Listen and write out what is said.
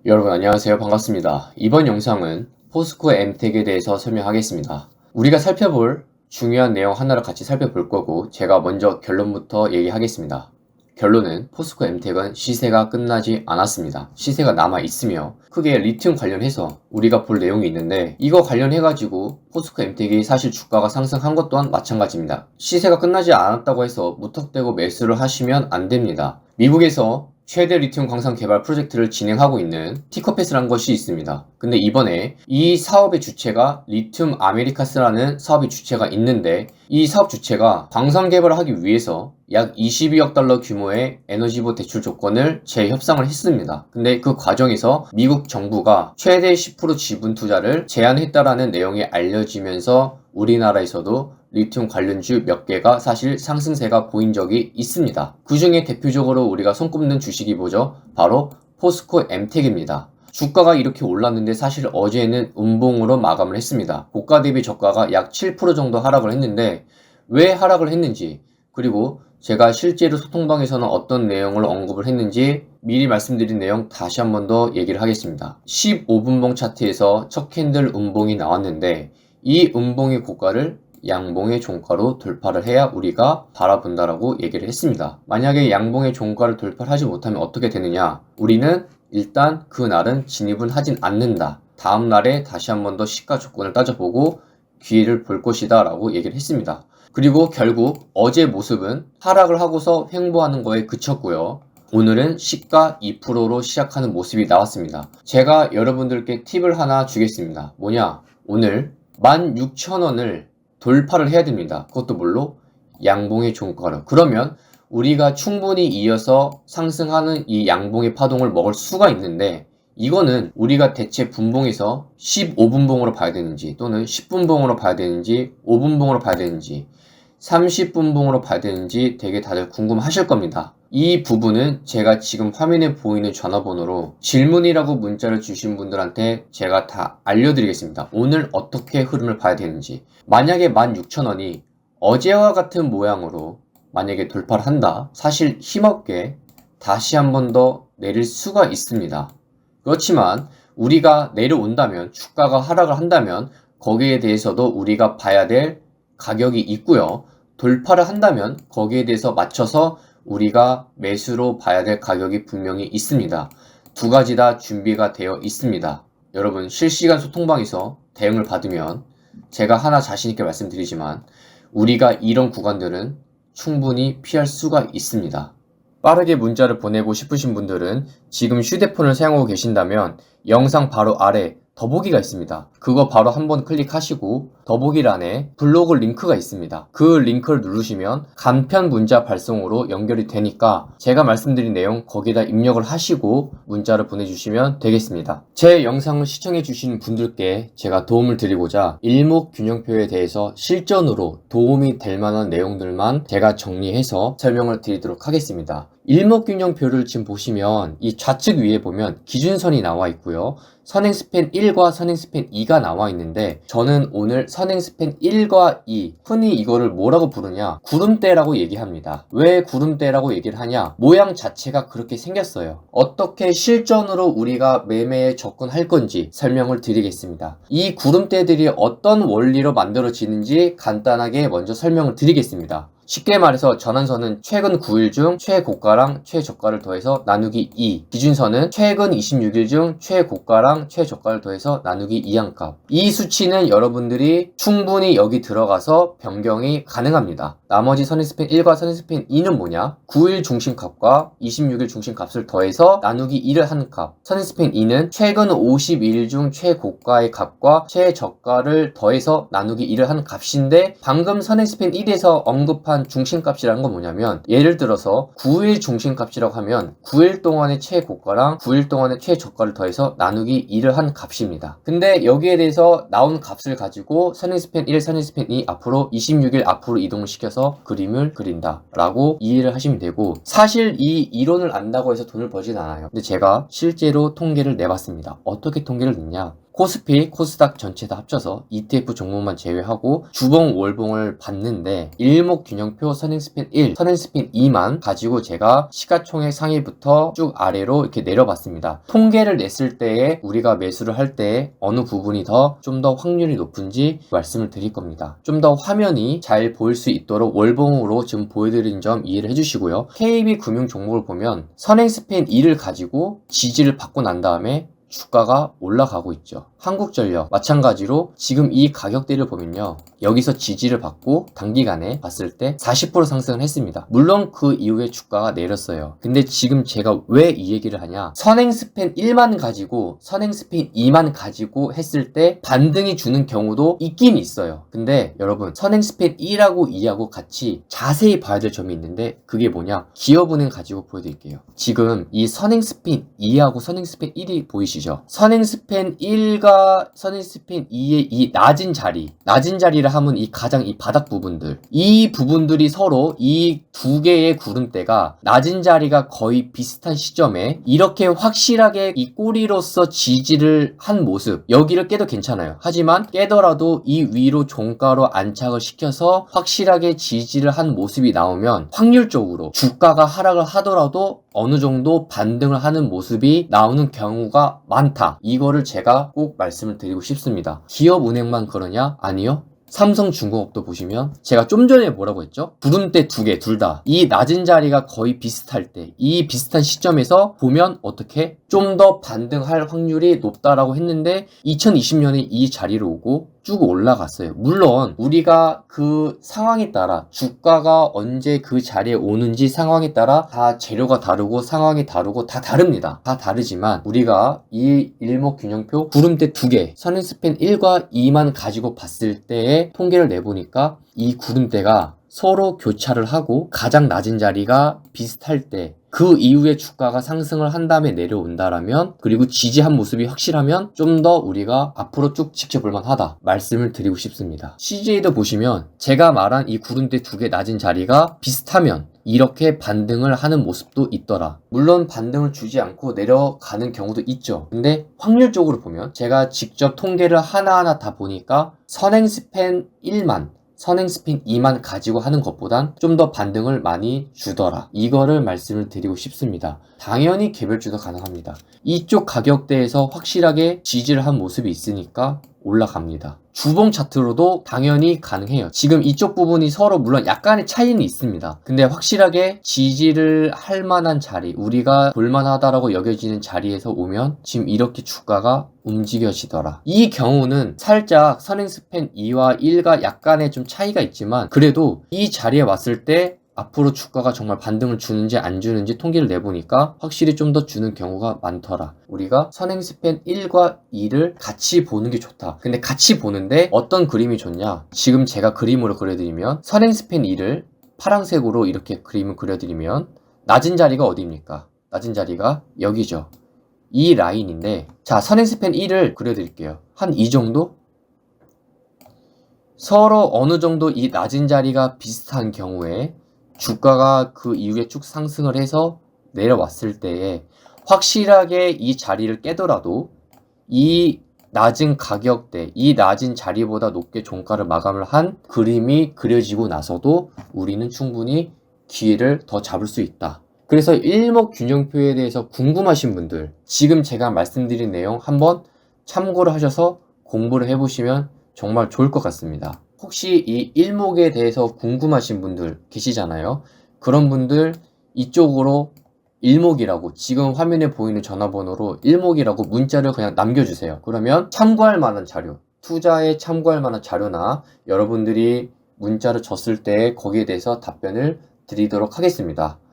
여러분 안녕하세요. 반갑습니다. 이번 영상은 포스코 엠텍에 대해서 설명하겠습니다. 우리가 살펴볼 중요한 내용 하나를 같이 살펴볼 거고 제가 먼저 결론부터 얘기하겠습니다. 결론은 포스코 엠텍은 시세가 끝나지 않았습니다. 시세가 남아 있으며 크게 리튬 관련해서 우리가 볼 내용이 있는데 이거 관련해가지고 포스코 엠텍이 사실 주가가 상승한 것 또한 마찬가지입니다. 시세가 끝나지 않았다고 해서 무턱대고 매수를 하시면 안 됩니다. 미국에서 최대 리튬 광산 개발 프로젝트를 진행하고 있는 티커패스라는 것이 있습니다. 근데 이번에 이 사업의 주체가 리튬 아메리카스라는 사업의 주체가 있는데 이 사업 주체가 광산 개발을 하기 위해서 약 22억 달러 규모의 에너지부 대출 조건을 재협상을 했습니다. 근데 그 과정에서 미국 정부가 최대 10% 지분 투자를 제한했다라는 내용이 알려지면서 우리나라에서도 리튬 관련주 몇 개가 사실 상승세가 보인 적이 있습니다. 그 중에 대표적으로 우리가 손꼽는 주식이 뭐죠? 바로 포스코 엠텍입니다. 주가가 이렇게 올랐는데 사실 어제는 음봉으로 마감을 했습니다. 고가 대비 저가가 약 7% 정도 하락을 했는데 왜 하락을 했는지, 그리고 제가 실제로 소통방에서는 어떤 내용을 언급을 했는지 미리 말씀드린 내용 다시 한 번 더 얘기를 하겠습니다. 15분봉 차트에서 첫 캔들 음봉이 나왔는데 이 음봉의 고가를 양봉의 종가로 돌파를 해야 우리가 바라본다라고 얘기를 했습니다. 만약에 양봉의 종가를 돌파를 하지 못하면 어떻게 되느냐? 우리는 일단 그날은 진입은 하진 않는다. 다음 날에 다시 한 번 더 시가 조건을 따져보고 기회를 볼 것이다 라고 얘기를 했습니다. 그리고 결국 어제 모습은 하락을 하고서 횡보하는 거에 그쳤고요. 오늘은 시가 2%로 시작하는 모습이 나왔습니다. 제가 여러분들께 팁을 하나 주겠습니다. 뭐냐? 오늘 16,000원을 돌파를 해야 됩니다. 그것도 뭘로? 양봉의 종가로. 그러면 우리가 충분히 이어서 상승하는 이 양봉의 파동을 먹을 수가 있는데 이거는 우리가 대체 분봉에서 15분봉으로 봐야 되는지 또는 10분봉으로 봐야 되는지 5분봉으로 봐야 되는지 30분봉으로 봐야 되는지 되게 다들 궁금하실 겁니다. 이 부분은 제가 지금 화면에 보이는 전화번호로 질문이라고 문자를 주신 분들한테 제가 다 알려드리겠습니다. 오늘 어떻게 흐름을 봐야 되는지. 만약에 16,000원이 어제와 같은 모양으로 만약에 돌파를 한다. 사실 힘없게 다시 한 번 더 내릴 수가 있습니다. 그렇지만 우리가 내려온다면, 주가가 하락을 한다면 거기에 대해서도 우리가 봐야 될 가격이 있고요. 돌파를 한다면 거기에 대해서 맞춰서 우리가 매수로 봐야 될 가격이 분명히 있습니다. 두 가지 다 준비가 되어 있습니다. 여러분 실시간 소통방에서 대응을 받으면 제가 하나 자신있게 말씀드리지만 우리가 이런 구간들은 충분히 피할 수가 있습니다. 빠르게 문자를 보내고 싶으신 분들은 지금 휴대폰을 사용하고 계신다면 영상 바로 아래 더보기가 있습니다. 그거 바로 한번 클릭하시고 더보기란에 블로그 링크가 있습니다. 그 링크를 누르시면 간편 문자 발송으로 연결이 되니까 제가 말씀드린 내용 거기다 입력을 하시고 문자를 보내주시면 되겠습니다. 제 영상을 시청해 주시는 분들께 제가 도움을 드리고자 일목균형표에 대해서 실전으로 도움이 될 만한 내용들만 제가 정리해서 설명을 드리도록 하겠습니다. 일목균형표를 지금 보시면 이 좌측 위에 보면 기준선이 나와 있고요. 선행스팬 1과 선행스팬 2가 나와 있는데 저는 오늘 선행스팬 1과 2, 흔히 이거를 뭐라고 부르냐? 구름대라고 얘기합니다. 왜 구름대라고 얘기를 하냐? 모양 자체가 그렇게 생겼어요. 어떻게 실전으로 우리가 매매에 접근할 건지 설명을 드리겠습니다. 이 구름대들이 어떤 원리로 만들어지는지 간단하게 먼저 설명을 드리겠습니다. 쉽게 말해서 전환선은 최근 9일 중 최고가랑 최저가를 더해서 나누기 2, 기준선은 최근 26일 중 최고가랑 최저가를 더해서 나누기 2한 값. 이 수치는 여러분들이 충분히 여기 들어가서 변경이 가능합니다. 나머지 선행스팬 1과 선행스팬 2는 뭐냐? 9일 중심값과 26일 중심값을 더해서 나누기 2를 한 값. 선행스팬 2는 최근 52일 중 최고가의 값과 최저가를 더해서 나누기 2를 한 값인데 방금 선행스팬 1에서 언급한 중심값이라는 건 뭐냐면 예를 들어서 9일 중심값이라고 하면 9일 동안의 최고가랑 9일 동안의 최저가를 더해서 나누기 2를 한 값입니다. 근데 여기에 대해서 나온 값을 가지고 선행스팬 1, 선행스팬 2 앞으로 26일 앞으로 이동을 시켜서 그림을 그린다 라고 이해를 하시면 되고, 사실 이 이론을 안다고 해서 돈을 벌진 않아요. 근데 제가 실제로 통계를 내봤습니다. 어떻게 통계를 냈냐? 코스피, 코스닥 전체 다 합쳐서 ETF 종목만 제외하고 주봉, 월봉을 봤는데 일목균형표 선행스팬 1, 선행스팬 2만 가지고 제가 시가총액 상위부터 쭉 아래로 이렇게 내려봤습니다. 통계를 냈을 때에 우리가 매수를 할 때 어느 부분이 좀 더 확률이 높은지 말씀을 드릴 겁니다. 좀 더 화면이 잘 보일 수 있도록 월봉으로 지금 보여드린 점 이해를 해주시고요. KB금융 종목을 보면 선행스팬 2를 가지고 지지를 받고 난 다음에 주가가 올라가고 있죠. 한국전력 마찬가지로 지금 이 가격대를 보면요, 여기서 지지를 받고 단기간에 봤을 때 40% 상승을 했습니다. 물론 그 이후에 주가가 내렸어요. 근데 지금 제가 왜 이 얘기를 하냐, 선행스팬 1만 가지고 선행스팬 2만 가지고 했을 때 반등이 주는 경우도 있긴 있어요. 근데 여러분, 선행스팬 1하고 2하고 같이 자세히 봐야 될 점이 있는데 그게 뭐냐, 기업은행 가지고 보여드릴게요. 지금 이 선행스팬 2하고 선행스팬 1이 보이시죠? 선행스팬 1과 선행스팬 2의 이 낮은 자리를 하면 이 가장 이 바닥 부분들, 이 부분들이 서로 이 두 개의 구름대가 낮은 자리가 거의 비슷한 시점에 이렇게 확실하게 이 꼬리로서 지지를 한 모습, 여기를 깨도 괜찮아요. 하지만 깨더라도 이 위로 종가로 안착을 시켜서 확실하게 지지를 한 모습이 나오면 확률적으로 주가가 하락을 하더라도 어느 정도 반등을 하는 모습이 나오는 경우가 많다. 이거를 제가 꼭 말씀을 드리고 싶습니다. 기업은행만 그러냐? 아니요. 삼성중공업도 보시면 제가 좀 전에 뭐라고 했죠? 구름대 두 개, 둘 다 이 낮은 자리가 거의 비슷할 때, 이 비슷한 시점에서 보면 어떻게 좀 더 반등할 확률이 높다라고 했는데 2020년에 이 자리로 오고 쭉 올라갔어요. 물론 우리가 그 상황에 따라 주가가 언제 그 자리에 오는지 상황에 따라 다 재료가 다르고 상황이 다르고 다 다릅니다. 다 다르지만 우리가 이 일목균형표 구름대 두 개, 선행스팬 1과 2만 가지고 봤을 때의 통계를 내보니까 이 구름대가 서로 교차를 하고 가장 낮은 자리가 비슷할 때, 그 이후에 주가가 상승을 한 다음에 내려온다라면, 그리고 지지한 모습이 확실하면 좀 더 우리가 앞으로 쭉 지켜볼 만하다 말씀을 드리고 싶습니다. CJ도 보시면 제가 말한 이 구름대 두 개 낮은 자리가 비슷하면 이렇게 반등을 하는 모습도 있더라. 물론 반등을 주지 않고 내려가는 경우도 있죠. 근데 확률적으로 보면 제가 직접 통계를 하나하나 다 보니까 선행스팬 1만, 선행스팬 2만 가지고 하는 것보단 좀 더 반등을 많이 주더라. 이거를 말씀을 드리고 싶습니다. 당연히 개별주도 가능합니다. 이쪽 가격대에서 확실하게 지지를 한 모습이 있으니까 올라갑니다. 주봉 차트로도 당연히 가능해요. 지금 이쪽 부분이 서로 물론 약간의 차이는 있습니다. 근데 확실하게 지지를 할 만한 자리, 우리가 볼만하다라고 여겨지는 자리에서 오면 지금 이렇게 주가가 움직여지더라. 이 경우는 살짝 선행스팬 2와 1과 약간의 좀 차이가 있지만 그래도 이 자리에 왔을 때 앞으로 주가가 정말 반등을 주는지 안 주는지 통계를 내보니까 확실히 좀 더 주는 경우가 많더라. 우리가 선행스팬 1과 2를 같이 보는 게 좋다. 근데 같이 보는데 어떤 그림이 좋냐? 지금 제가 그림으로 그려드리면 선행스팬 2를 파란색으로 이렇게 그림을 그려드리면 낮은 자리가 어디입니까? 낮은 자리가 여기죠. 이 라인인데, 자, 선행스팬 1을 그려드릴게요. 한 이 정도? 서로 어느 정도 이 낮은 자리가 비슷한 경우에 주가가 그 이후에 쭉 상승을 해서 내려왔을 때에 확실하게 이 자리를 깨더라도 이 낮은 가격대, 이 낮은 자리보다 높게 종가를 마감을 한 그림이 그려지고 나서도 우리는 충분히 기회를 더 잡을 수 있다. 그래서 일목균형표에 대해서 궁금하신 분들, 지금 제가 말씀드린 내용 한번 참고를 하셔서 공부를 해보시면 정말 좋을 것 같습니다. 혹시 이 일목에 대해서 궁금하신 분들 계시잖아요. 그런 분들 이쪽으로 일목이라고, 지금 화면에 보이는 전화번호로 일목이라고 문자를 그냥 남겨주세요. 그러면 참고할 만한 자료, 투자에 참고할 만한 자료나 여러분들이 문자를 줬을 때 거기에 대해서 답변을 드리도록 하겠습니다.